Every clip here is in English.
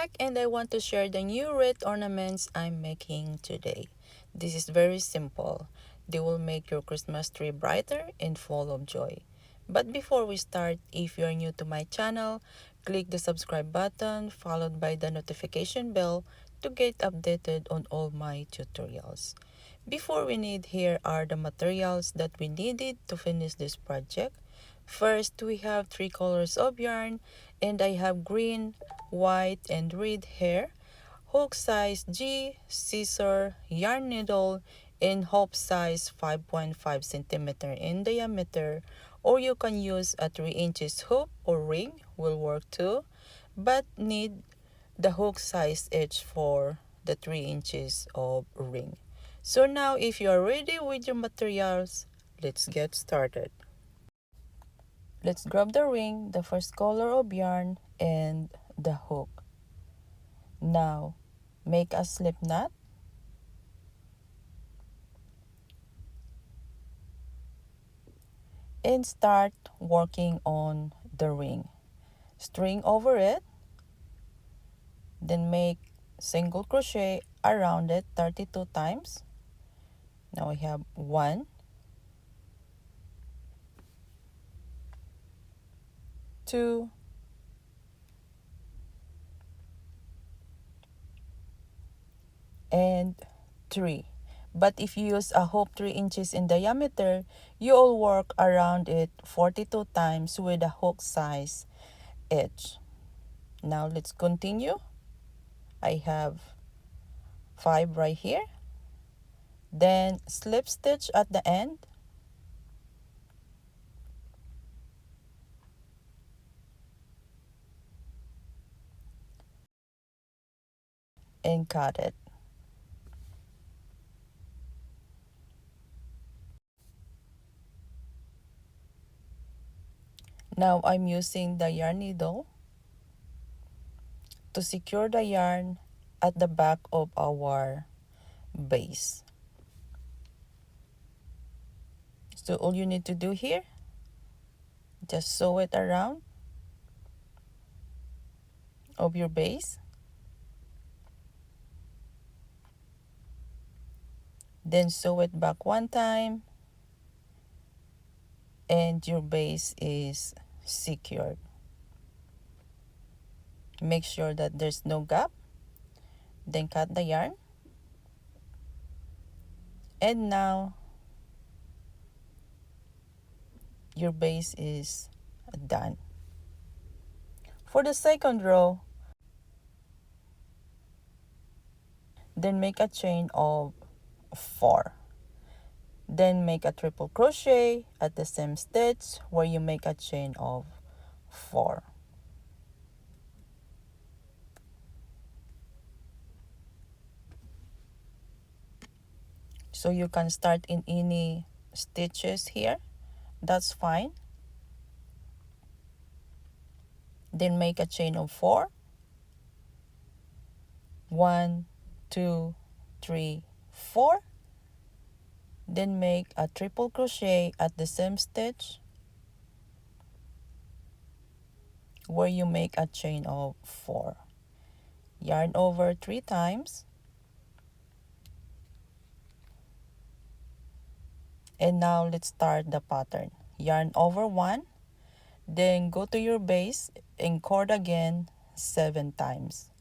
back, and I want to share the new wreath ornaments I'm making today. This is very simple. They will make your Christmas tree brighter and full of joy. But before we start, if you're new to my channel, click the subscribe button followed by the notification bell to get updated on all my tutorials. Before we need, here are the materials that we needed to finish this project. First, we have 3 colors of yarn, and I have green, white, and red hair, hook size G, scissor, yarn needle, and hoop size 5.5 centimeter in diameter, or you can use a 3 inches hoop or ring will work too, but need the hook size each for the 3 inches of ring. So now if you are ready with your materials, let's get started. Let's grab the ring, the first color of yarn, and the hook. Now, make a slip knot. And start working on the ring. String over it. Then make single crochet around it 32 times. Now we have 1, 2, and 3. But if you use a hoop 3 inches in diameter, you'll work around it 42 times with a hook size edge. Now let's continue. I have 5 right here. Then slip stitch at the end. And cut it. Now I'm using the yarn needle to secure the yarn at the back of our base. So all you need to do here, just sew it around of your base. Then sew it back one time, and your base is secured. Make sure that there's no gap. Then cut the yarn. And now your base is done. For the second row, then make a chain of 4. Then make a triple crochet at the same stitch where you make a chain of 4. So you can start in any stitches here, that's fine. Then make a chain of 4. 1, 2, 3, 4. Then make a triple crochet at the same stitch where you make a chain of 4. Yarn over 3 times. And now let's start the pattern. Yarn over 1, then go to your base and cord again 7 times,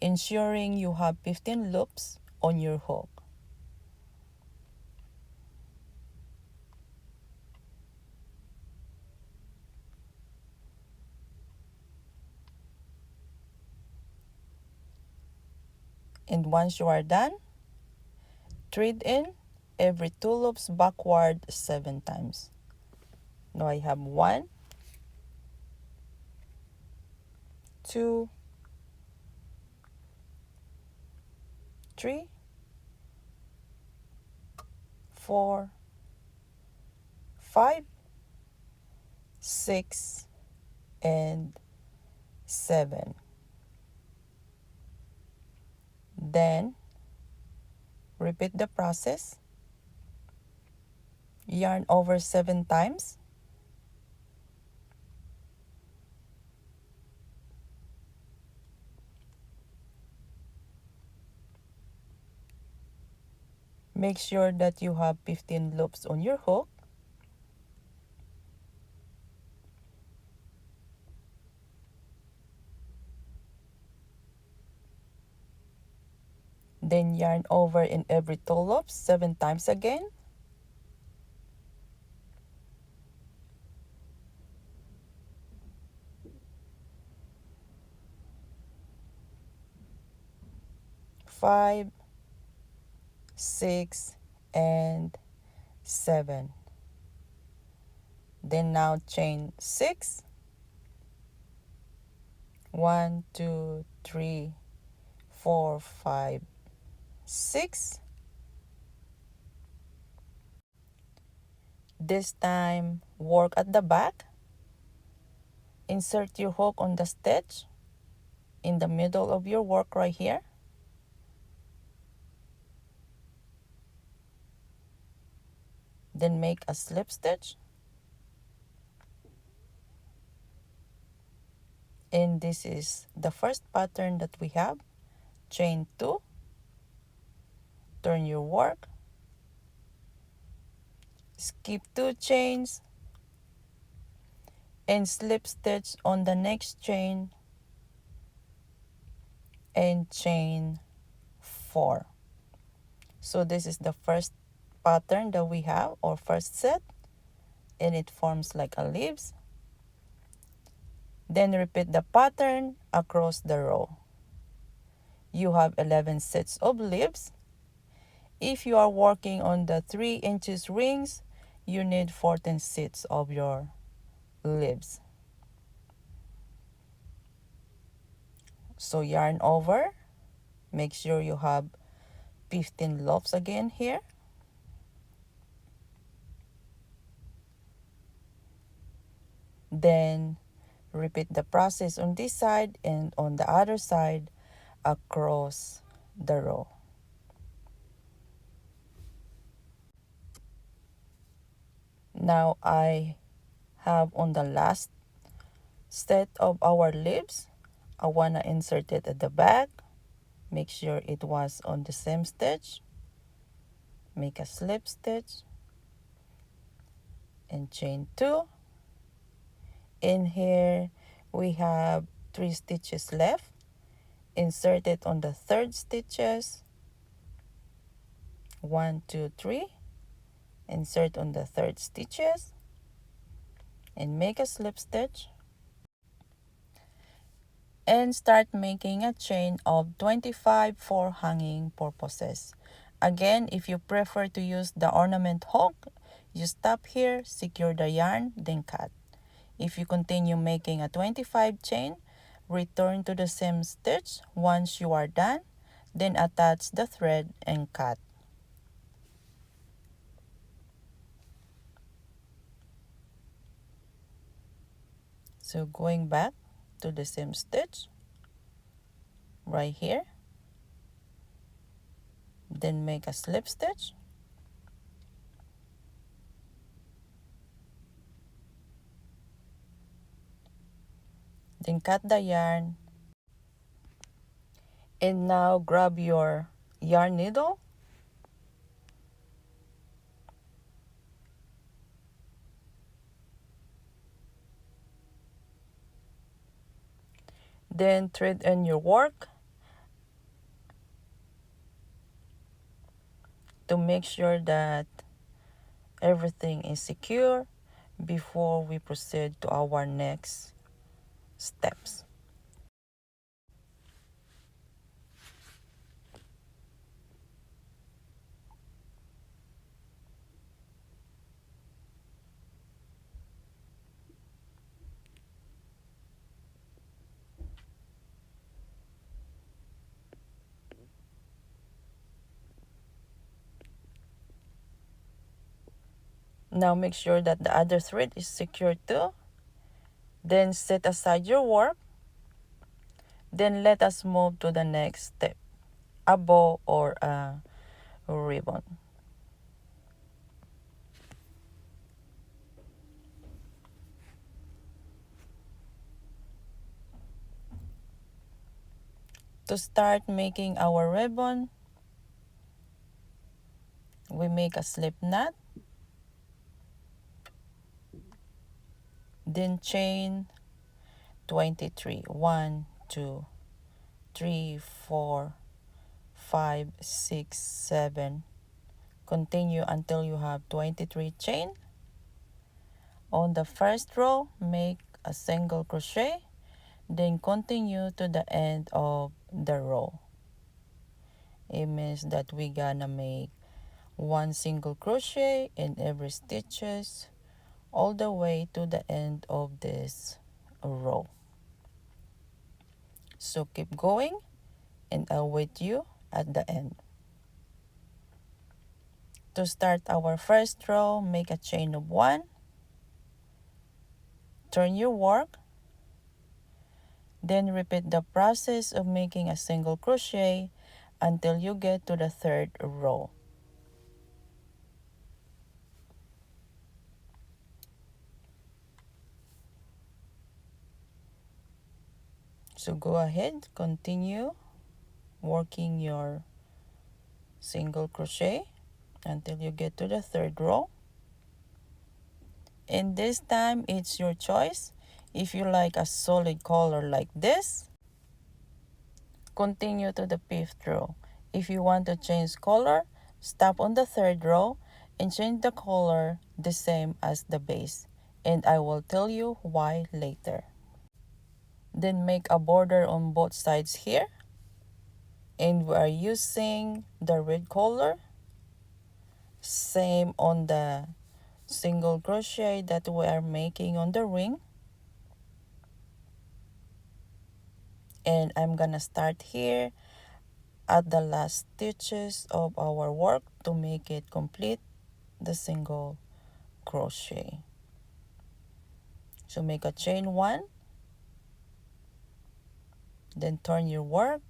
ensuring you have 15 loops on your hook. And once you are done, thread in every 2 loops backward 7 times. Now I have 1, 2, 3, 4, 5, 6, and 7. Then repeat the process. Yarn over 7 times. Make sure that you have 15 loops on your hook. Then yarn over in every 2 loops 7 times again. Five, 6, and 7. Then now chain 6. 1, 2, 3, 4, 5, 6. This time work at the back. Insert your hook on the stitch in the middle of your work right here. Then make a slip stitch. And this is the first pattern that we have. Chain 2. Turn your work. Skip 2 chains. And slip stitch on the next chain. And chain 4. So this is the first pattern that we have, or first set. And it forms like a leaves. Then repeat the pattern across the row. You have 11 sets of leaves. If you are working on the 3 inches rings, you need 14 sets of your leaves. So yarn over. Make sure you have 15 loops again here. Then repeat the process on this side and on the other side across the row. Now I have on the last set of our leaves, I wanna insert it at the back. Make sure it was on the same stitch. Make a slip stitch and chain 2. In here we have 3 stitches left. Insert it on the third stitches. 1, 2, 3. Insert on the third stitches and make a slip stitch. And start making a chain of 25 for hanging purposes. Again, if you prefer to use the ornament hook, you stop here, secure the yarn, then cut. If you continue making a 25 chain, return to the same stitch once you are done, then attach the thread and cut. So going back to the same stitch right here, then make a slip stitch, then cut the yarn, and now grab your yarn needle then thread in your work to make sure that everything is secure before we proceed to our next steps. Now make sure that the other thread is secure too. Then set aside your work. Then let us move to the next step, a bow or a ribbon. To start making our ribbon, we make a slip knot, then chain 23. 1, 2, 3, 4, 5, 6, 7. Continue until you have 23 chain. On the first row, make a single crochet, then continue to the end of the row. It means that we gonna make one single crochet in every stitches all the way to the end of this row. So keep going and I'll wait you at the end. To start our first row, make a chain of 1, turn your work, then repeat the process of making a single crochet until you get to the third row. So go ahead, continue working your single crochet until you get to the third row. And this time it's your choice. If you like a solid color like this, continue to the fifth row. If you want to change color, stop on the third row and change the color the same as the base. And I will tell you why later. Then make a border on both sides here. And we are using the red color. Same on the single crochet that we are making on the ring. And I'm gonna start here at the last stitches of our work to make it complete the single crochet. So make a chain 1, then turn your work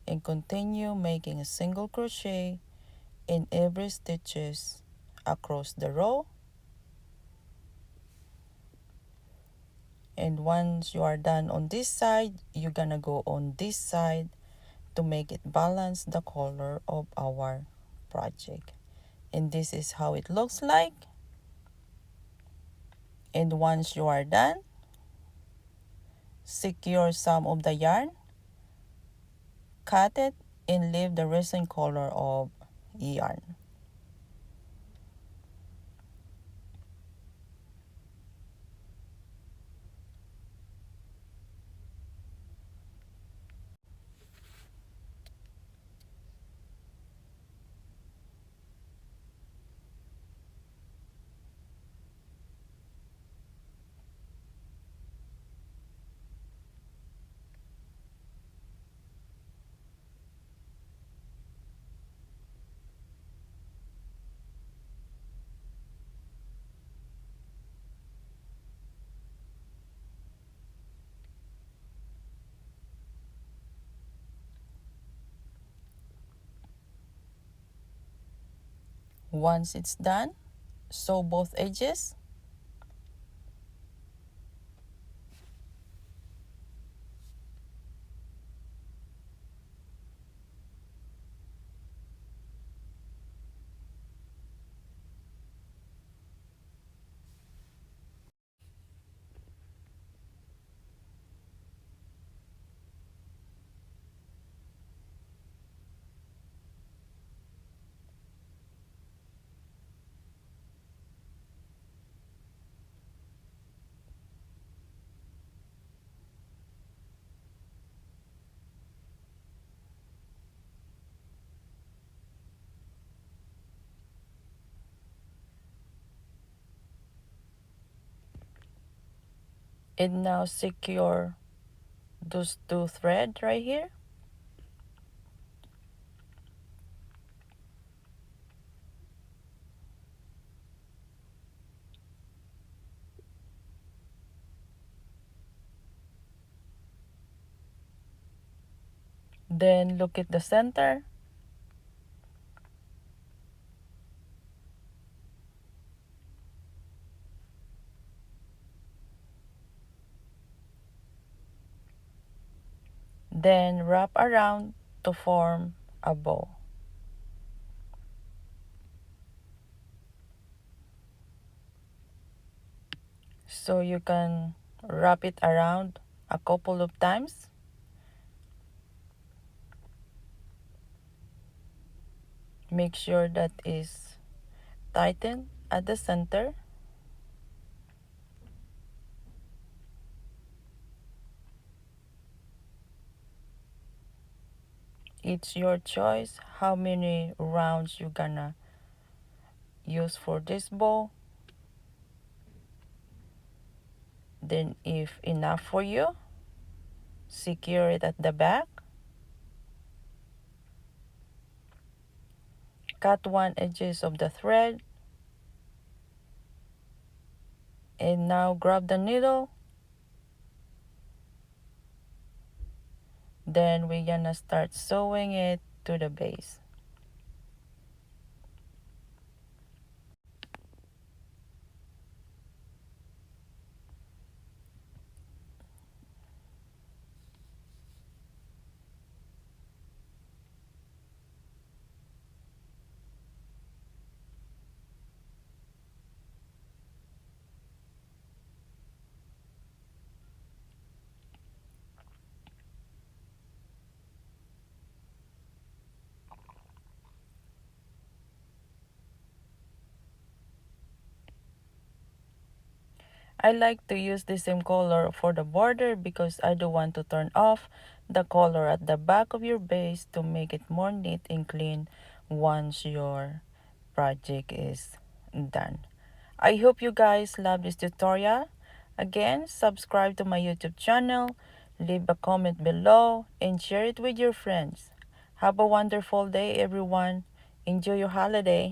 and continue making a single crochet in every stitches across the row. And once you are done on this side, you're gonna go on this side to make it balance the color of our project. And this is how it looks like. And once you are done, secure some of the yarn, cut it, and leave the resin color of yarn. Once it's done, sew both edges. And now secure those two threads right here. Then look at the center. Then wrap around to form a bow. So you can wrap it around a couple of times. Make sure that is tightened at the center. It's your choice how many rounds you gonna use for this bow. Then if enough for you, secure it at the back. Cut one edges of the thread. And now grab the needle. Then we're gonna start sewing it to the base. I like to use the same color for the border because I don't want to turn off the color at the back of your base to make it more neat and clean once your project is done. I hope you guys love this tutorial. Again, subscribe to my YouTube channel, leave a comment below, and share it with your friends. Have a wonderful day, everyone. Enjoy your holiday.